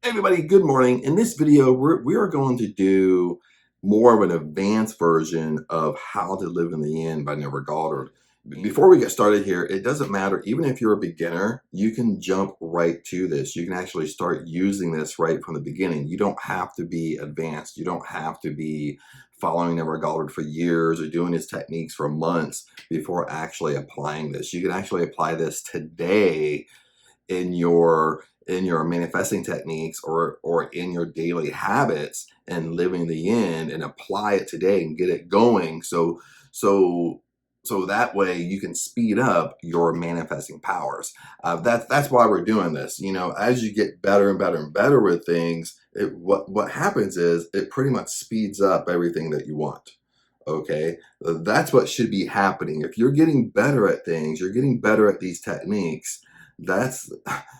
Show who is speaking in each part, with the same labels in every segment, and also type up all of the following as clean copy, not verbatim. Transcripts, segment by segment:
Speaker 1: Hey everybody, good morning. In this video, we are going to do more of an advanced version of How to Live in the End by Neville Goddard. Before we get started here, it doesn't matter, even if you're a beginner, you can jump right to this. You can actually start using this right from the beginning. You don't have to be advanced. You don't have to be following Neville Goddard for years or doing his techniques for months before actually applying this. You can actually apply this today in your manifesting techniques or in your daily habits and living the end and apply it today and get it going so so that way you can speed up your manifesting powers. That's why we're doing this. As you get better and better and better with things, what happens is it pretty much speeds up everything that you want. Okay, that's what should be happening. If you're getting better at things, you're getting better at these techniques, that's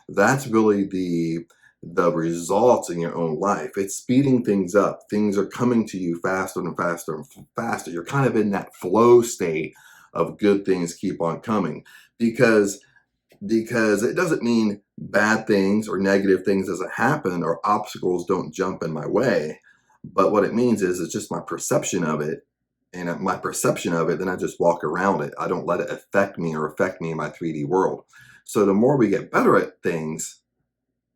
Speaker 1: that's really the results in your own life. It's speeding things up. Things are coming to you faster and faster and faster. You're kind of in that flow state of good things keep on coming, because it doesn't mean bad things or negative things doesn't happen or obstacles don't jump in my way. But what it means is it's just my perception of it. And my perception of it, then I just walk around it. I don't let it affect me or affect me in my 3D world. So the more we get better at things,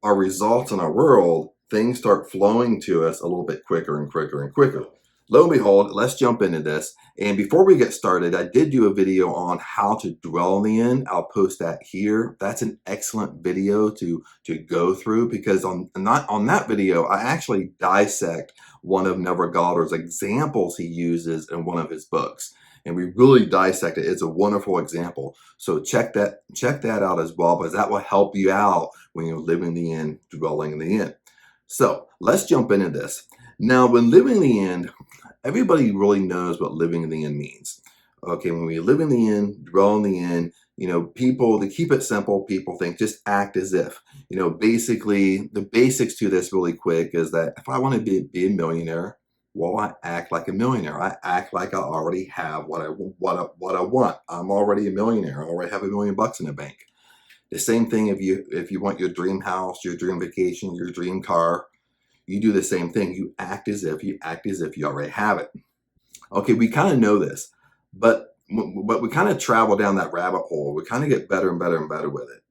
Speaker 1: our results in our world, things start flowing to us a little bit quicker and quicker and quicker. Lo and behold, let's jump into this. And before we get started, I did do a video on how to dwell in the end. I'll post that here. That's an excellent video to go through, because on that video, I actually dissect one of Neville Goddard's examples he uses in one of his books. And we really dissect it. It's a wonderful example. So check that out as well, because that will help you out when you're living the end, dwelling in the end. So let's jump into this. Now, when living in the end, everybody really knows what living in the end means. Okay, when we live in the end, dwell in the end, people, to keep it simple, people think just act as if. Basically, the basics to this really quick is that if I want to be a millionaire, well, I act like a millionaire. I act like I already have what I want. I'm already a millionaire. I already have $1,000,000 in the bank. The same thing if you want your dream house, your dream vacation, your dream car, you do the same thing. You act as if you already have it. Okay, we kind of know this, but we kind of travel down that rabbit hole. We kind of get better and better and better with it.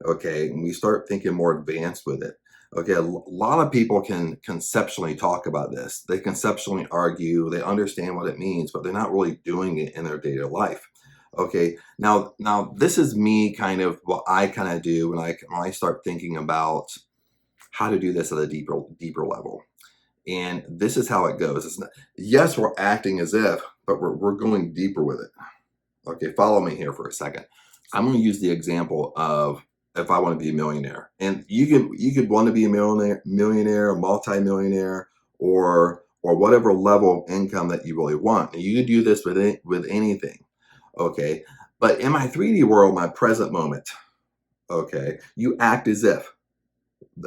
Speaker 1: Okay, and we start thinking more advanced with it. Okay, a lot of people can conceptually talk about this. They conceptually argue, they understand what it means, but they're not really doing it in their daily life. Okay, now this is me, kind of what I kind of do when I start thinking about how to do this at a deeper level. And this is how it goes. It's not, yes, we're acting as if, but we're going deeper with it. Okay, follow me here for a second. I'm going to use the example of if I want to be a millionaire, and you could want to be a millionaire, a multimillionaire, or whatever level of income that you really want. And you could do this with anything. Okay, but in my 3D world, my present moment, okay, you act as if.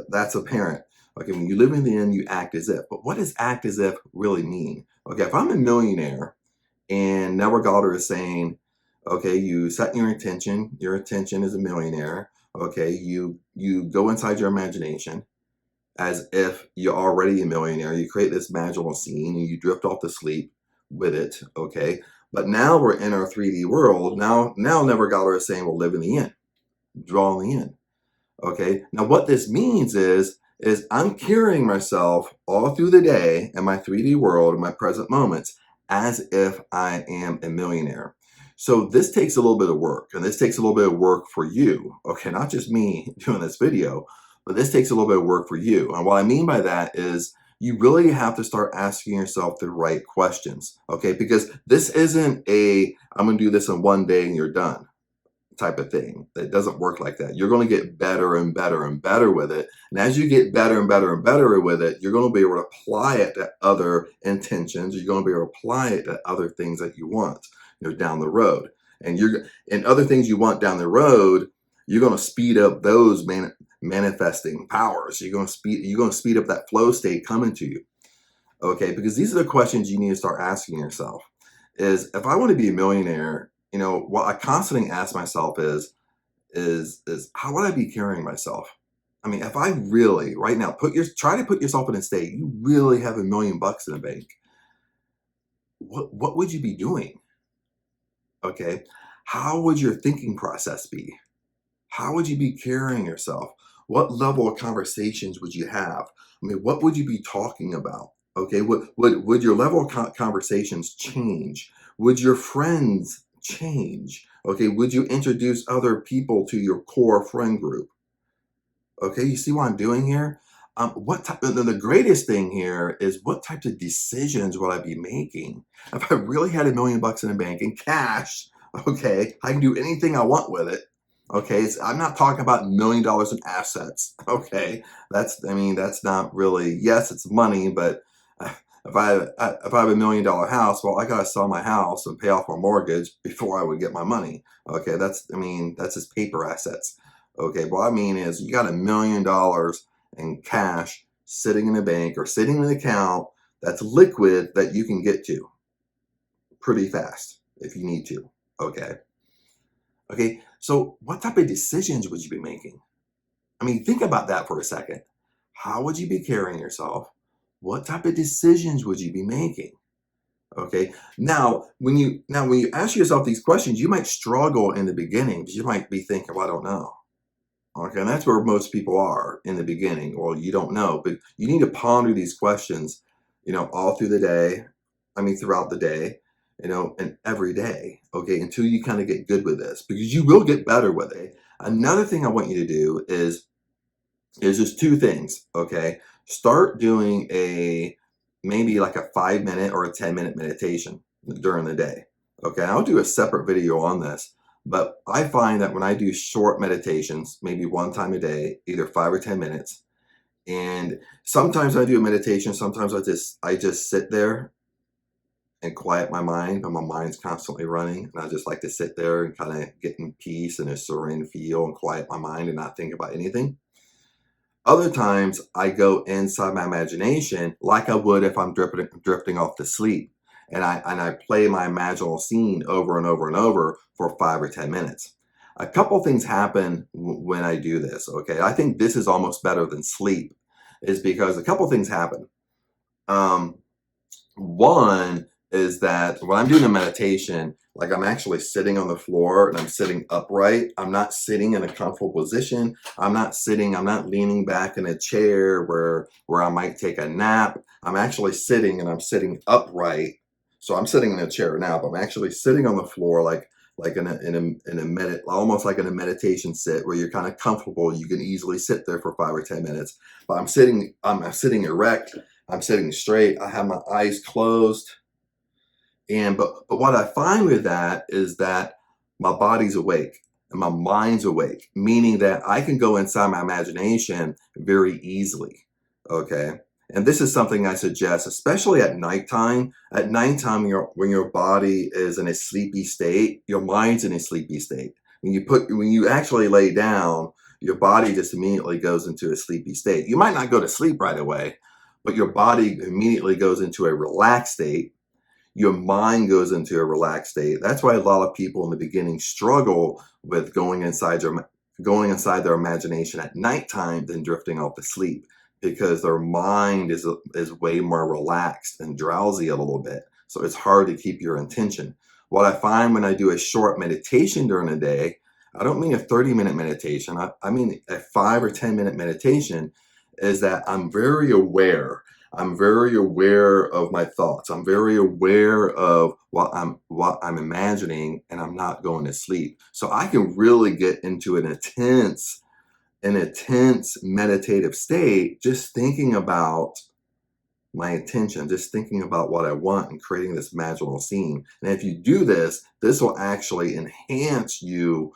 Speaker 1: That's apparent. Okay, when you live in the end, you act as if. But what does act as if really mean? Okay, if I'm a millionaire and Neville Goddard is saying, okay, you set your intention is a millionaire. Okay, you go inside your imagination as if you're already a millionaire. You create this magical scene and you drift off to sleep with it. Okay, but now we're in our 3D world. Now Neville Goddard is saying we'll live in the end, draw in the end. Okay, now what this means is I'm carrying myself all through the day in my 3D world, in my present moments, as if I am a millionaire. So this takes a little bit of work, and this takes a little bit of work for you. Okay, not just me doing this video, but this takes a little bit of work for you. And what I mean by that is you really have to start asking yourself the right questions. Okay, because this isn't I'm going to do this in one day and you're done type of thing. It doesn't work like that. You're going to get better and better and better with it. And as you get better and better and better with it, you're going to be able to apply it to other intentions. You're going to be able to apply it to other things that you want, down the road. And other things you want down the road, you're going to speed up those manifesting powers. You're going to speed up that flow state coming to you. Okay, because these are the questions you need to start asking yourself. Is if I want to be a millionaire, what I constantly ask myself is how would I be carrying myself? I mean, if I really, right now, try to put yourself in a state, you really have $1 million in the bank. What would you be doing? Okay. How would your thinking process be? How would you be carrying yourself? What level of conversations would you have? I mean, what would you be talking about? Okay, would your level of conversations change? Would your friends change? Okay, would you introduce other people to your core friend group? Okay, you see what I'm doing here? What type? The greatest thing here is what types of decisions will I be making? If I really had $1 million in the bank in cash, okay, I can do anything I want with it. Okay, I'm not talking about $1 million in assets. Okay, I mean, that's not really. Yes, it's money, but uh, if I have $1 million house, well, I gotta sell my house and pay off my mortgage before I would get my money. Okay, I mean, that's just paper assets. Okay, what I mean is you got $1 million in cash sitting in a bank or sitting in an account that's liquid that you can get to pretty fast if you need to. Okay. Okay. So what type of decisions would you be making? I mean, think about that for a second. How would you be carrying yourself? What type of decisions would you be making? Okay. Now when you ask yourself these questions, you might struggle in the beginning because you might be thinking, well, I don't know. Okay, and that's where most people are in the beginning. Well, you don't know, but you need to ponder these questions, all through the day. I mean, throughout the day, and every day. Okay, until you kind of get good with this, because you will get better with it. Another thing I want you to do is just two things. Okay, start doing maybe like a 5 minute or a 10 minute meditation during the day. Okay, I'll do a separate video on this. But I find that when I do short meditations, maybe one time a day, either 5 or 10 minutes, and sometimes I do a meditation, sometimes I just sit there and quiet my mind, but my mind's constantly running. And I just like to sit there and kind of get in peace and a serene feel and quiet my mind and not think about anything. Other times I go inside my imagination like I would if I'm drifting off to sleep. And I play my imaginal scene over and over and over for 5 or 10 minutes. A couple things happen when I do this. Okay, I think this is almost better than sleep, is because a couple things happen. Um, One is that when I'm doing a meditation, like I'm actually sitting on the floor and I'm sitting upright. I'm not sitting in a comfortable position. I'm not leaning back in a chair where I might take a nap. I'm actually sitting and I'm sitting upright. So I'm sitting in a chair now, but I'm actually sitting on the floor like almost like in a meditation sit where you're kind of comfortable. You can easily sit there for 5 or 10 minutes. But I'm sitting erect. I'm sitting straight. I have my eyes closed. But what I find with that is that my body's awake and my mind's awake, meaning that I can go inside my imagination very easily. Okay. And this is something I suggest, especially at nighttime. At nighttime, when your body is in a sleepy state, your mind's in a sleepy state. When you actually lay down, your body just immediately goes into a sleepy state. You might not go to sleep right away, but your body immediately goes into a relaxed state. Your mind goes into a relaxed state. That's why a lot of people in the beginning struggle with going inside their imagination at nighttime than drifting off to sleep, because their mind is way more relaxed and drowsy a little bit. So it's hard to keep your intention. What I find when I do a short meditation during the day, I don't mean a 30-minute meditation. I mean a 5 or 10 minute meditation, is that I'm very aware. I'm very aware of my thoughts. I'm very aware of what I'm imagining, and I'm not going to sleep. So I can really get into an intense meditative state, just thinking about my intention, just thinking about what I want and creating this magical scene. And if you do this, this will actually enhance you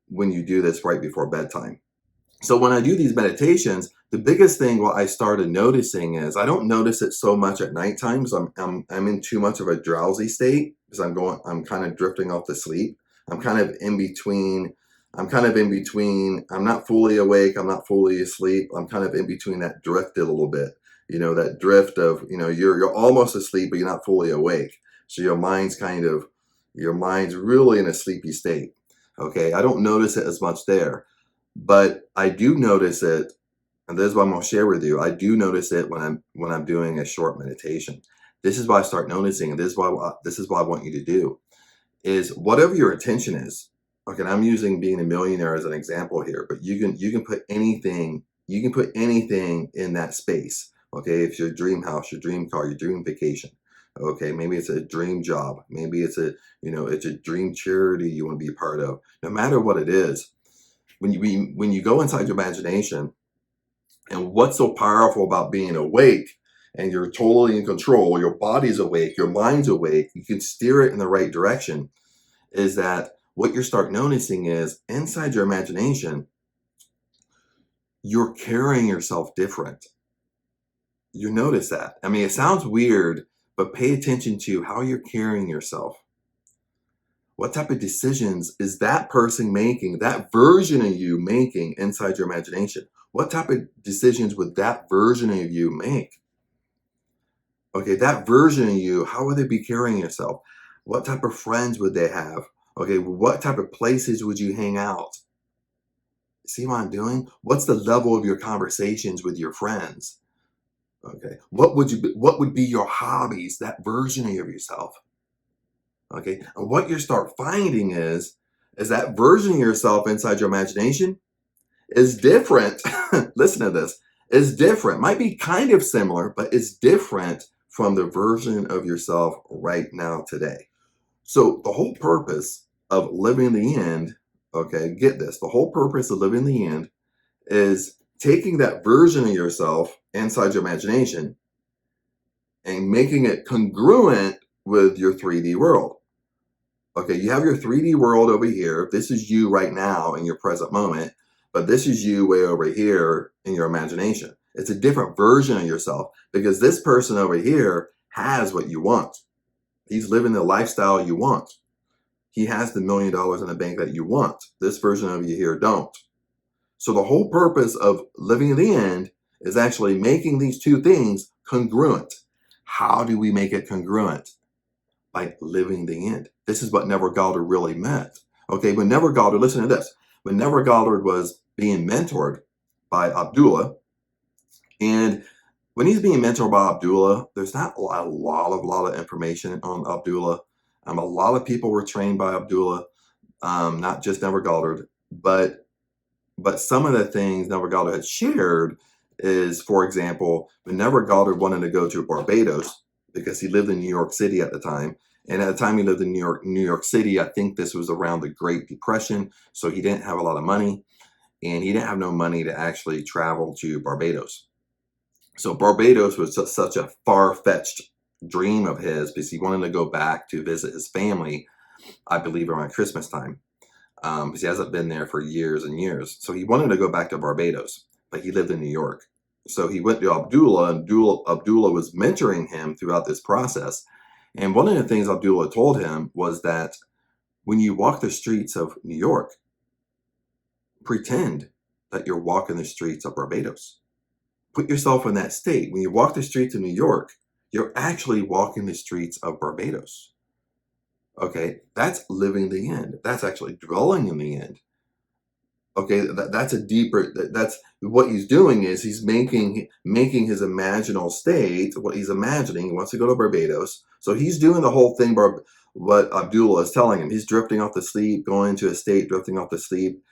Speaker 1: when you do this right before bedtime. So when I do these meditations, the biggest thing what I started noticing is I don't notice it so much at nighttime because I'm in too much of a drowsy state, because I'm kind of drifting off to sleep. I'm kind of in between. I'm kind of in between. I'm not fully awake. I'm not fully asleep. I'm kind of in between that drift a little bit. That drift of, you're almost asleep, but you're not fully awake. So your mind's really in a sleepy state. Okay. I don't notice it as much there. But I do notice it, and this is what I'm going to share with you. I do notice it when I'm doing a short meditation. This is what I start noticing, and this is what I want you to do. Is whatever your intention is. Okay, and I'm using being a millionaire as an example here, but you can put anything in that space. Okay, if your dream house, your dream car, your dream vacation. Okay, maybe it's a dream job, maybe it's it's a dream charity you want to be a part of. No matter what it is, when you go inside your imagination, and what's so powerful about being awake and you're totally in control, your body's awake, your mind's awake, you can steer it in the right direction, is that what you start noticing is inside your imagination, you're carrying yourself different. You notice that. I mean, it sounds weird, but pay attention to how you're carrying yourself. What type of decisions is that person making, that version of you making inside your imagination? What type of decisions would that version of you make? Okay, that version of you, how would they be carrying yourself? What type of friends would they have? Okay, what type of places would you hang out? See what I'm doing? What's the level of your conversations with your friends? Okay, what would be your hobbies, that version of yourself? Okay, and what you start finding is that version of yourself inside your imagination is different. Listen to this. Is different. Might be kind of similar, but it's different from the version of yourself right now today. So the whole purpose of living the end, okay, get this. The whole purpose of living the end is taking that version of yourself inside your imagination and making it congruent with your 3D world. Okay, you have your 3D world over here. This is you right now in your present moment, but this is you way over here in your imagination. It's a different version of yourself because this person over here has what you want. He's living the lifestyle you want. He has the $1 million in the bank that you want. This version of you here don't. So the whole purpose of living in the end is actually making these two things congruent. How do we make it congruent? By living the end. This is what Neville Goddard really meant. Okay, when Neville Goddard, listen to this. When Neville Goddard was being mentored by Abdullah, and when he's being mentored by Abdullah, there's not a lot of information on Abdullah. A lot of people were trained by Abdullah, not just Neville Goddard, but some of the things Neville Goddard had shared is, for example, when Neville Goddard wanted to go to Barbados, because he lived in New York City at the time. And at the time he lived in New York City, I think this was around the Great Depression. So he didn't have a lot of money, and he didn't have no money to actually travel to Barbados. So Barbados was such a far-fetched dream of his because he wanted to go back to visit his family, I believe around Christmas time, because he hasn't been there for years and years. So he wanted to go back to Barbados, but he lived in New York. So he went to Abdullah, and Abdullah was mentoring him throughout this process. And one of the things Abdullah told him was that when you walk the streets of New York, pretend that you're walking the streets of Barbados. Put yourself in that state. When you walk the streets of New York, you're actually walking the streets of Barbados. Okay, that's living the end. That's actually dwelling in the end. Okay, that's a deeper, that's what he's doing is he's making his imaginal state, what he's imagining. He wants to go to Barbados. So he's doing the whole thing, what Abdullah is telling him. He's drifting off to sleep, going into a state, drifting off to sleep,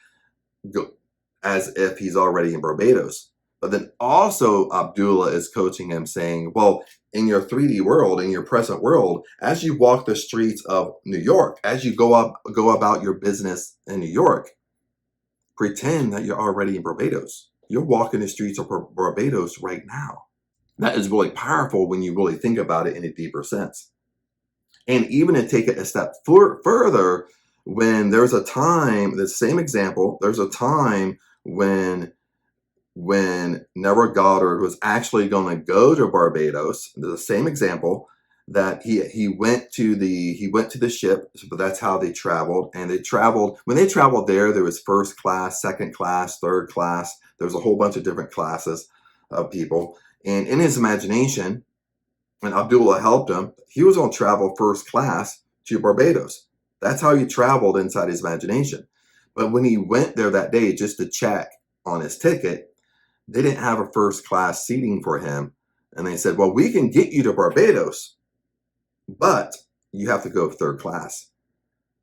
Speaker 1: as if he's already in Barbados. But then also Abdullah is coaching him saying, well, in your 3D world, in your present world, as you walk the streets of New York, as you go about your business in New York, pretend that you're already in Barbados. You're walking the streets of Barbados right now. That is really powerful when you really think about it in a deeper sense. And even to take it a step further, when there's a time, the same example, there's a time when Neville Goddard was actually going to go to Barbados, the same example, that he went to the ship, but that's how they traveled. And when they traveled there was first class, second class, third class. There was a whole bunch of different classes of people. And in his imagination, when Abdullah helped him, he was going to travel first class to Barbados. That's how he traveled inside his imagination. But when he went there that day just to check on his ticket, they didn't have a first class seating for him. And they said, well, we can get you to Barbados, but you have to go third class.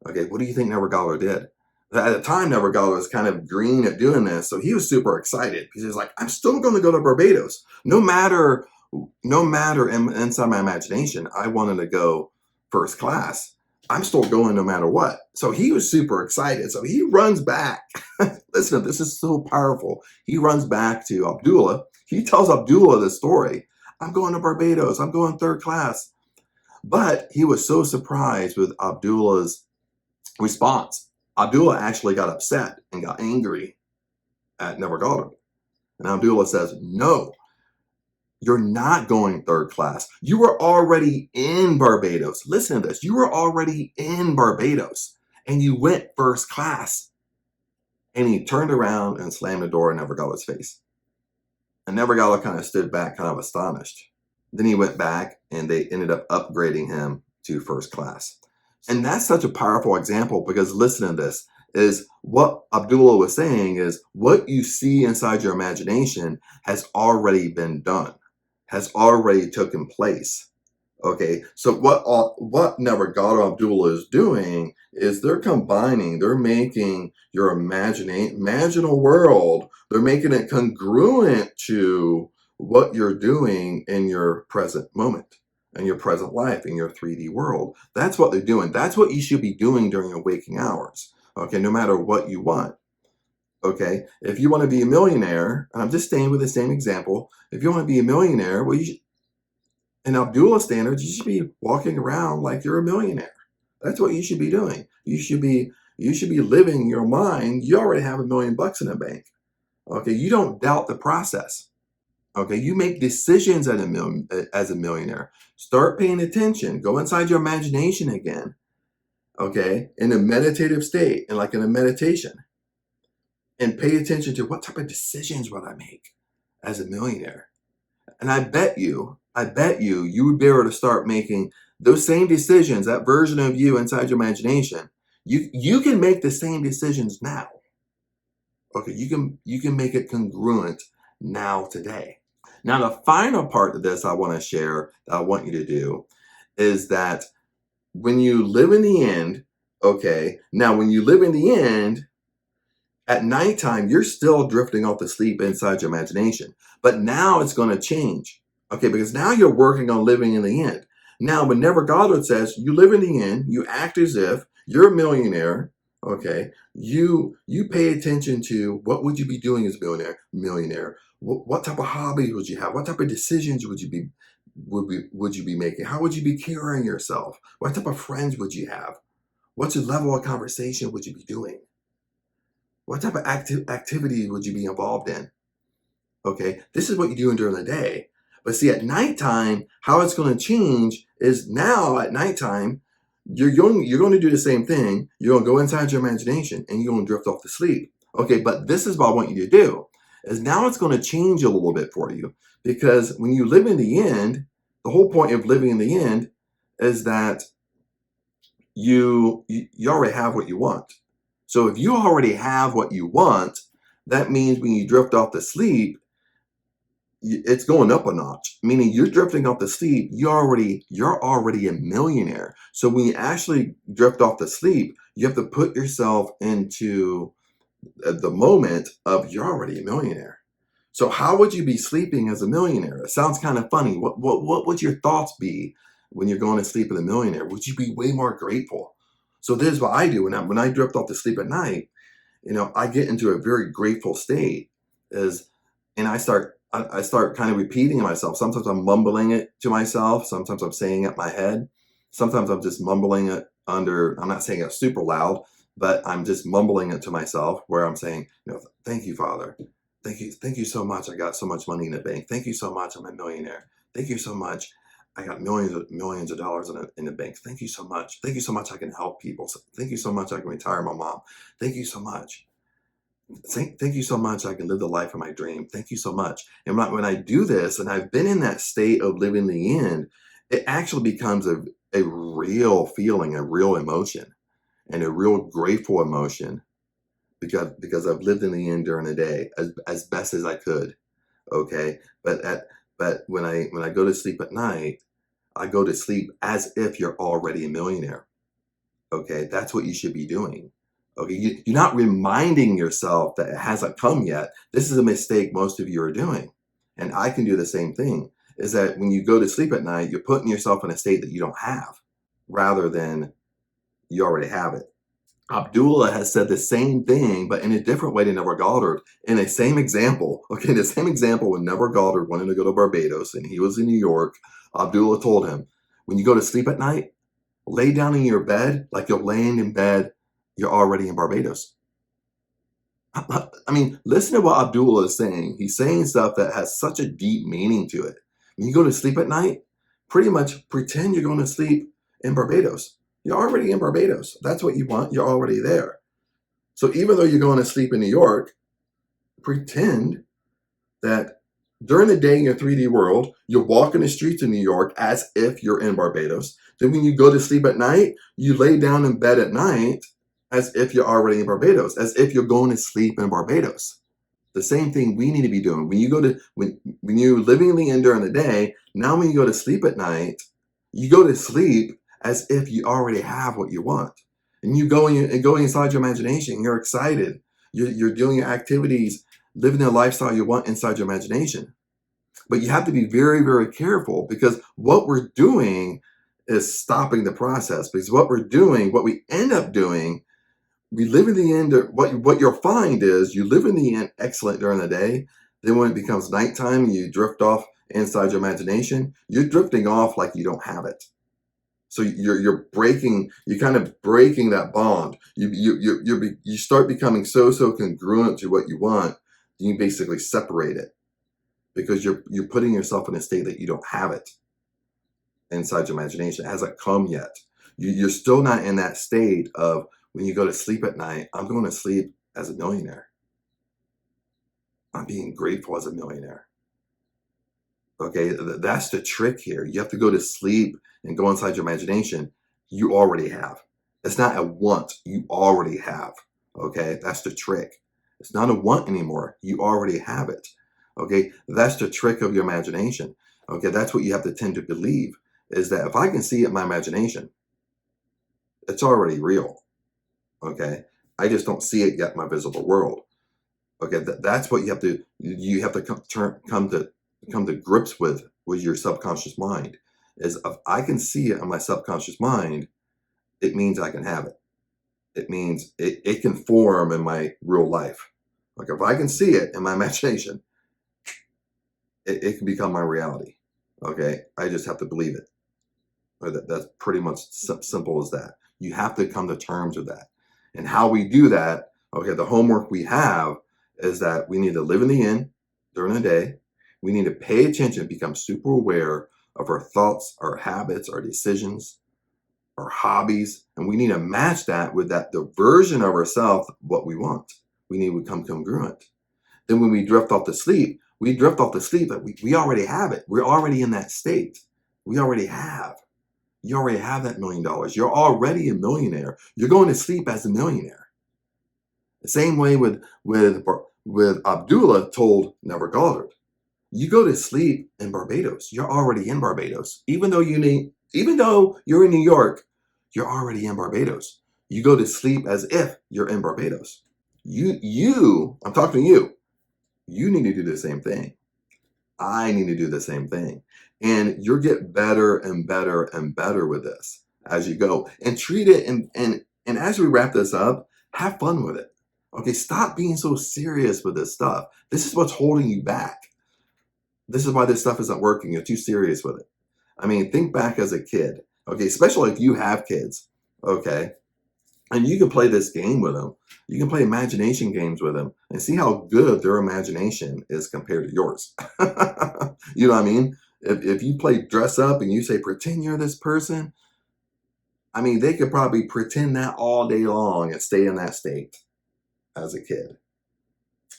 Speaker 1: Okay, what do you think Neville Goddard did? At the time, Neville Goddard was kind of green at doing this, so he was super excited because he was like, I'm still going to go to Barbados. No matter inside my imagination, I wanted to go first class. I'm still going no matter what. So he was super excited. So he runs back. Listen, this is so powerful. He runs back to Abdullah. He tells Abdullah the story. I'm going to Barbados. I'm going third class. But he was so surprised with Abdullah's response. Abdullah actually got upset and got angry at Neville Goddard. And Abdullah says, no, you're not going third class. You were already in Barbados. Listen to this. You were already in Barbados and you went first class. And he turned around and slammed the door in Neville Goddard's face. And Neville Goddard kind of stood back, kind of astonished. Then he went back and they ended up upgrading him to first class. And that's such a powerful example because listen to this, is what Abdullah was saying is what you see inside your imagination has already been done, has already taken place. Okay, so what Neville Goddard Abdullah is doing is they're combining, they're making your imaginal world, they're making it congruent to what you're doing in your present moment, in your present life, in your 3D world. That's what they're doing. That's what you should be doing during your waking hours. Okay, no matter what you want. Okay, if you want to be a millionaire, and I'm just staying with the same example, if you want to be a millionaire, well, you should, in Abdullah standards, you should be walking around like you're a millionaire. That's what you should be doing. You should be living your mind. You already have $1 million in the bank. Okay, you don't doubt the process. Okay, you make decisions as a millionaire. Start paying attention. Go inside your imagination again. Okay, in a meditative state and like in a meditation. And pay attention to what type of decisions would I make as a millionaire. And I bet you you would be able to start making those same decisions, that version of you inside your imagination. You can make the same decisions now. Okay, you can make it congruent now today. Now, the final part of this I want to share that I want you to do is that when you live in the end, okay, now when you live in the end, at nighttime, you're still drifting off to sleep inside your imagination. But now it's going to change. Okay, because now you're working on living in the end. Now, when Neville Goddard says you live in the end, you act as if you're a millionaire. Okay, you pay attention to what would you be doing as a millionaire? What type of hobbies would you have? What type of decisions would you be making? How would you be carrying yourself? What type of friends would you have? What's your level of conversation would you be doing? What type of activity would you be involved in? Okay, this is what you're doing during the day. But see, at nighttime, how it's going to change is now at nighttime, you're going to do the same thing. You're going to go inside your imagination and you're going to drift off to sleep. Okay, but this is what I want you to do, is now it's going to change a little bit for you. Because when you live in the end, the whole point of living in the end is that you already have what you want. So if you already have what you want, that means when you drift off to sleep, it's going up a notch, meaning you're drifting off to sleep. You're already a millionaire. So when you actually drift off to sleep, you have to put yourself into the moment of you're already a millionaire. So how would you be sleeping as a millionaire? It sounds kind of funny. What would your thoughts be when you're going to sleep as a millionaire? Would you be way more grateful? So this is what I do when I drift off to sleep at night. I get into a very grateful state, and I start kind of repeating myself. Sometimes I'm mumbling it to myself. Sometimes I'm saying it in my head. Sometimes I'm just mumbling it I'm not saying it super loud, but I'm just mumbling it to myself where I'm saying, thank you, Father. Thank you so much. I got so much money in the bank. Thank you so much. I'm a millionaire. Thank you so much. I got millions of dollars in the bank. Thank you so much. Thank you so much. I can help people. Thank you so much. I can retire my mom. Thank you so much. Thank you so much. I can live the life of my dream. Thank you so much. And when I do this, and I've been in that state of living the end, it actually becomes a real feeling, a real emotion, and a real grateful emotion. because I've lived in the inn during the day as best as I could. Okay. But when I go to sleep at night, I go to sleep as if you're already a millionaire. Okay, that's what you should be doing. Okay, you're not reminding yourself that it hasn't come yet. This is a mistake most of you are doing. And I can do the same thing, is that when you go to sleep at night, you're putting yourself in a state that you don't have rather than you already have it. Abdullah has said the same thing, but in a different way to Neville Goddard. In the same example, okay, the same example when Neville Goddard wanted to go to Barbados and he was in New York, Abdullah told him, when you go to sleep at night, lay down in your bed like you're laying in bed, you're already in Barbados. I mean, listen to what Abdullah is saying. He's saying stuff that has such a deep meaning to it. When you go to sleep at night, pretty much pretend you're going to sleep in Barbados. You're already in Barbados. That's what you want. You're already there. So even though you're going to sleep in New York, pretend that during the day in your 3D world, you're walking the streets of New York as if you're in Barbados. Then when you go to sleep at night, you lay down in bed at night as if you're already in Barbados, as if you're going to sleep in Barbados. The same thing we need to be doing. When you go to when you're living in the inn during the day, now when you go to sleep at night, you go to sleep as if you already have what you want. And you go inside your imagination, you're excited. You're doing your activities, living the lifestyle you want inside your imagination. But you have to be very, very careful because what we're doing is stopping the process. Because what we end up doing, we live in the end. What you'll find is you live in the end excellent during the day. Then when it becomes nighttime, you drift off inside your imagination. You're drifting off like you don't have it. So you're kind of breaking that bond. You start becoming so congruent to what you want. You basically separate it because you're putting yourself in a state that you don't have it inside your imagination. It hasn't come yet. You're still not in that state of when you go to sleep at night, I'm going to sleep as a millionaire. I'm being grateful as a millionaire. Okay, that's the trick here. You have to go to sleep and go inside your imagination. You already have. It's not a want. You already have. Okay, that's the trick. It's not a want anymore. You already have it. Okay, that's the trick of your imagination. Okay, that's what you have to tend to believe is that if I can see it in my imagination, it's already real. Okay, I just don't see it yet in my visible world. Okay, that's what you have to come to grips with your subconscious mind. Is if I can see it in my subconscious mind, it means I can have it. It means it can form in my real life. Like if I can see it in my imagination, it can become my reality. Okay, I just have to believe it. That's pretty much simple as that. You have to come to terms with that. And how we do that, okay, the homework we have is that we need to live in the inn during the day. We need to pay attention, become super aware of our thoughts, our habits, our decisions, our hobbies, and we need to match that with the version of ourselves, what we want. We need to become congruent. Then when we drift off to sleep, but we already have it. We're already in that state. We already have. You already have that $1 million. You're already a millionaire. You're going to sleep as a millionaire. The same way with Abdullah told Neville Goddard. You go to sleep in Barbados. You're already in Barbados. Even though you're in New York, you're already in Barbados. You go to sleep as if you're in Barbados. I'm talking to you. You need to do the same thing. I need to do the same thing. And you'll get better and better and better with this as you go. And treat it and as we wrap this up, have fun with it. Okay, stop being so serious with this stuff. This is what's holding you back. This is why this stuff isn't working. You're too serious with it. I mean, think back as a kid. Okay, especially if you have kids. Okay. And you can play this game with them. You can play imagination games with them and see how good their imagination is compared to yours. You know what I mean? If you play dress up and you say, pretend you're this person, I mean, they could probably pretend that all day long and stay in that state as a kid.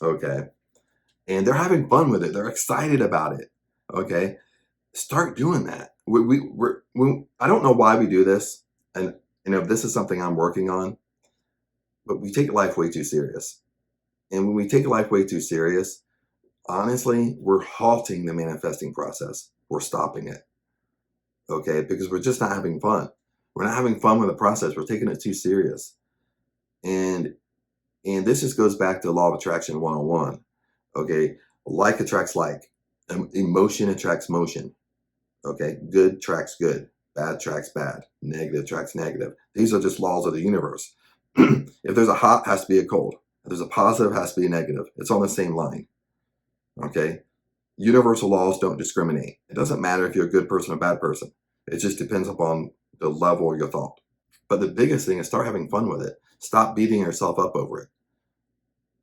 Speaker 1: Okay. And they're having fun with it. They're excited about it. Okay. Start doing that. I don't know why we do this. And this is something I'm working on. But we take life way too serious. And when we take life way too serious, honestly, we're halting the manifesting process. We're stopping it. Okay? Because we're just not having fun. We're not having fun with the process. We're taking it too serious. And this just goes back to the law of attraction 101. Okay? Like attracts like. Emotion attracts motion. Okay? Good attracts good. Bad attracts bad. Negative attracts negative. These are just laws of the universe. If there's a hot, has to be a cold. If there's a positive, has to be a negative. It's on the same line. Okay? Universal laws don't discriminate. It doesn't matter if you're a good person or a bad person. It just depends upon the level of your thought. But the biggest thing is start having fun with it. Stop beating yourself up over it.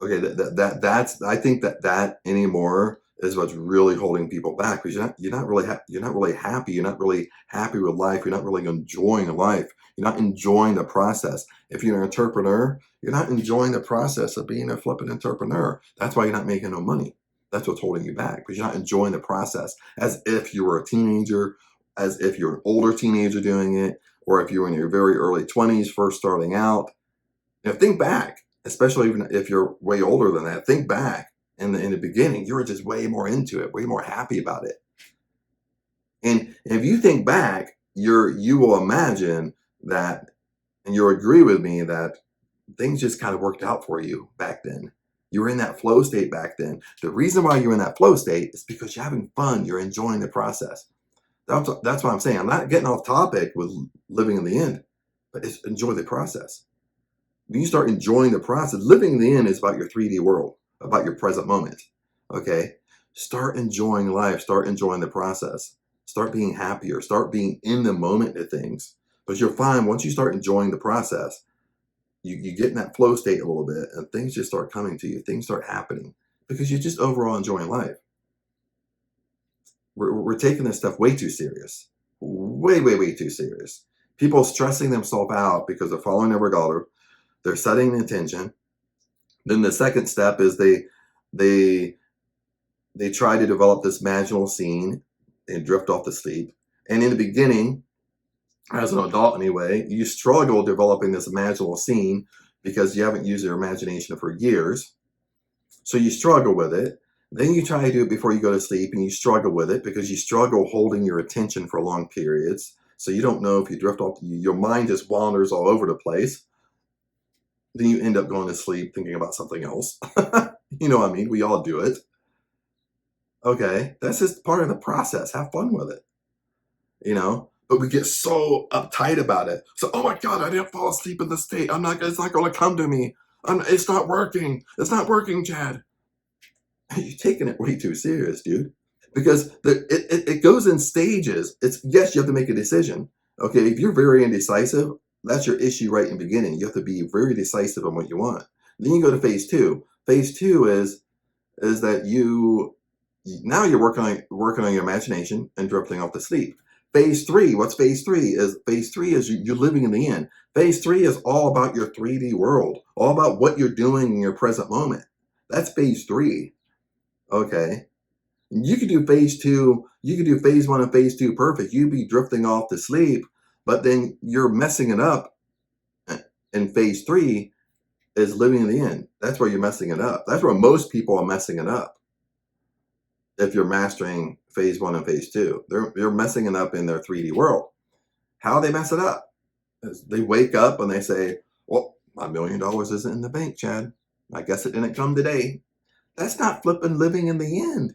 Speaker 1: Okay, that's I think that anymore is what's really holding people back, because you're not really happy. You're not really happy with life. You're not really enjoying life. You're not enjoying the process. If you're an entrepreneur, you're not enjoying the process of being a flipping entrepreneur. That's why you're not making no money. That's what's holding you back, because you're not enjoying the process as if you were a teenager, as if you're an older teenager doing it, or if you were in your very early 20s first starting out. Think back, especially even if you're way older than that. Think back in the beginning, you were just way more into it, way more happy about it. And if you think back, you will imagine that, and you'll agree with me that things just kind of worked out for you back then. You were in that flow state back then. The reason why you're in that flow state is because you're having fun. You're enjoying the process. That's what I'm saying. I'm not getting off topic with living in the end, but it's enjoy the process. When you start enjoying the process, living in the end is about your 3D world, about your present moment. Okay? Start enjoying life. Start enjoying the process. Start being happier. Start being in the moment of things. Because you'll find once you start enjoying the process, you get in that flow state a little bit, and things just start coming to you. Things start happening because you're just overall enjoying life. We're taking this stuff way too serious. Way, way, way too serious. People stressing themselves out because they're following Neville Goddard. They're setting an intention. Then the second step is they try to develop this imaginal scene and drift off to sleep. And in the beginning, as an adult anyway, you struggle developing this imaginal scene because you haven't used your imagination for years. So you struggle with it. Then you try to do it before you go to sleep, and you struggle with it because you struggle holding your attention for long periods. So you don't know if you drift off, your mind just wanders all over the place. Then you end up going to sleep thinking about something else. You know what I mean? We all do it. Okay, that's just part of the process. Have fun with it. But we get so uptight about it. So, oh my God, I didn't fall asleep in the state. It's not going to come to me. It's not working. It's not working, Chad. You're taking it way too serious, dude. Because it goes in stages. Yes, you have to make a decision. Okay, if you're very indecisive, that's your issue right in the beginning. You have to be very decisive on what you want. Then you go to phase two. Phase two is that now you're working on your imagination and drifting off to sleep. Phase three, what's phase three? Phase three is you're living in the end. Phase three is all about your 3D world, all about what you're doing in your present moment. That's phase three. Okay. You could do phase two, you could do phase one and phase two perfect. You'd be drifting off to sleep, but then you're messing it up. In phase three is living in the end. That's where you're messing it up. That's where most people are messing it up. If you're mastering phase one and phase two, they're messing it up in their 3D world. How they mess it up is they wake up and they say, well, my $1 million isn't in the bank, Chad. I guess it didn't come today. That's not flipping living in the end.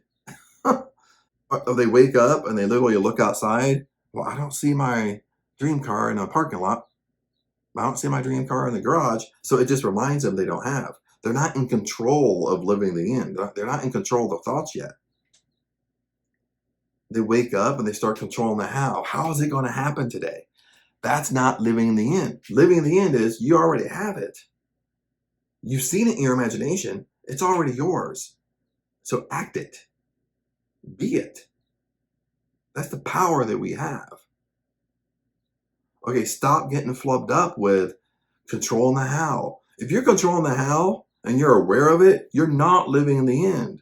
Speaker 1: Or they wake up and they literally look outside. Well, I don't see my dream car in a parking lot. I don't see my dream car in the garage. So it just reminds them they don't have. They're not in control of living the end. They're not in control of the thoughts yet. They wake up and they start controlling the how. How is it going to happen today? That's not living in the end. Living in the end is you already have it. You've seen it in your imagination. It's already yours. So act it. Be it. That's the power that we have. Okay, stop getting flubbed up with controlling the how. If you're controlling the how and you're aware of it, you're not living in the end.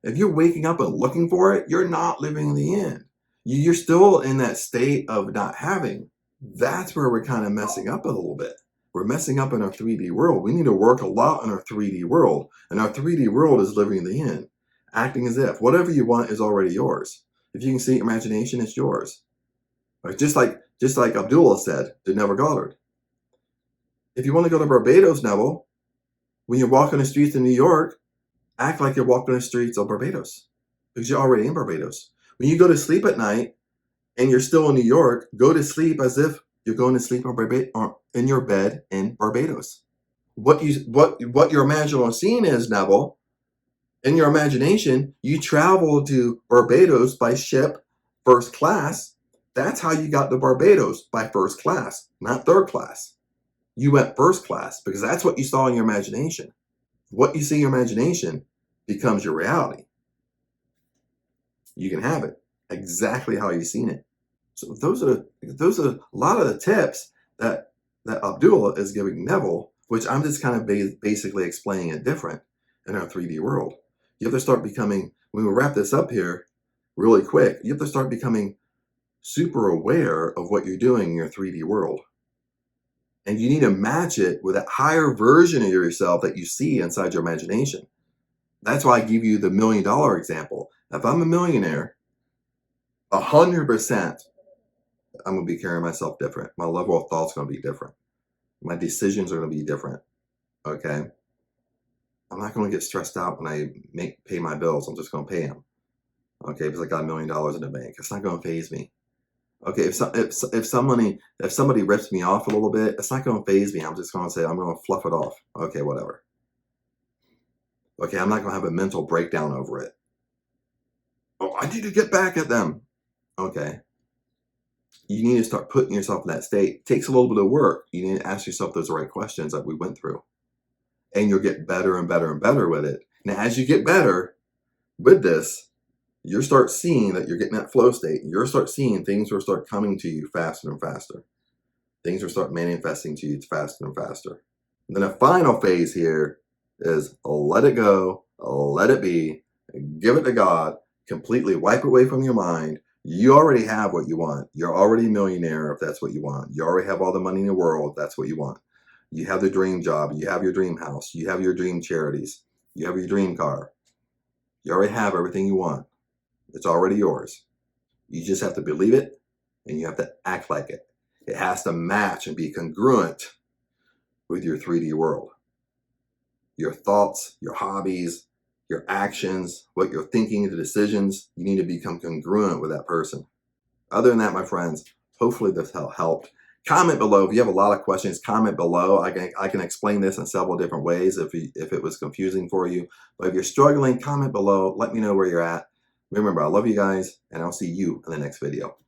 Speaker 1: If you're waking up and looking for it, you're not living in the end. You're still in that state of not having. That's where we're kind of messing up a little bit. We're messing up in our 3D world. We need to work a lot in our 3D world. And our 3D world is living in the in, acting as if whatever you want is already yours. If you can see imagination, it's yours. Right? Just like Abdullah said to Neville Goddard. If you want to go to Barbados, Neville, when you're walking the streets in New York, act like you're walking the streets of Barbados because you're already in Barbados. When you go to sleep at night and you're still in New York, go to sleep as if you're going to sleep in your bed in Barbados. What your imaginal scene is, Neville, in your imagination, you travel to Barbados by ship, first class. That's how you got to Barbados, by first class, not third class. You went first class because that's what you saw in your imagination. What you see in your imagination becomes your reality. You can have it exactly how you've seen it. So those are a lot of the tips that Abdullah is giving Neville, which I'm just kind of basically explaining it different in our 3D world. You have to start becoming, when we wrap this up here really quick, you have to start becoming super aware of what you're doing in your 3D world. And you need to match it with that higher version of yourself that you see inside your imagination. That's why I give you the $1 million example. If I'm a millionaire, 100%, I'm going to be carrying myself different. My level of thought's going to be different. My decisions are going to be different. Okay? I'm not going to get stressed out when I pay my bills. I'm just going to pay them. Okay? Because I got $1 million in the bank. It's not going to faze me. Okay? If somebody rips me off a little bit, it's not going to faze me. I'm just going to say, I'm going to fluff it off. Okay, whatever. Okay, I'm not going to have a mental breakdown over it. Oh, I need to get back at them. Okay. You need to start putting yourself in that state. It takes a little bit of work. You need to ask yourself those right questions that we went through. And you'll get better and better and better with it. Now, as you get better with this, you'll start seeing that you're getting that flow state. You'll start seeing things will start coming to you faster and faster. Things will start manifesting to you faster and faster. And then a final phase here is let it go, let it be, give it to God, completely wipe it away from your mind. You already have what you want. You're already a millionaire if that's what you want. You already have all the money in the world if that's what you want. You have the dream job. You have your dream house. You have your dream charities. You have your dream car. You already have everything you want. It's already yours. You just have to believe it and you have to act like it. It has to match and be congruent with your 3D world. Your thoughts, your hobbies, your actions, what you're thinking, the decisions, you need to become congruent with that person. Other than that, my friends, hopefully this helped. Comment below. If you have a lot of questions, comment below. I can explain this in several different ways if it was confusing for you. But if you're struggling, comment below. Let me know where you're at. Remember, I love you guys, and I'll see you in the next video.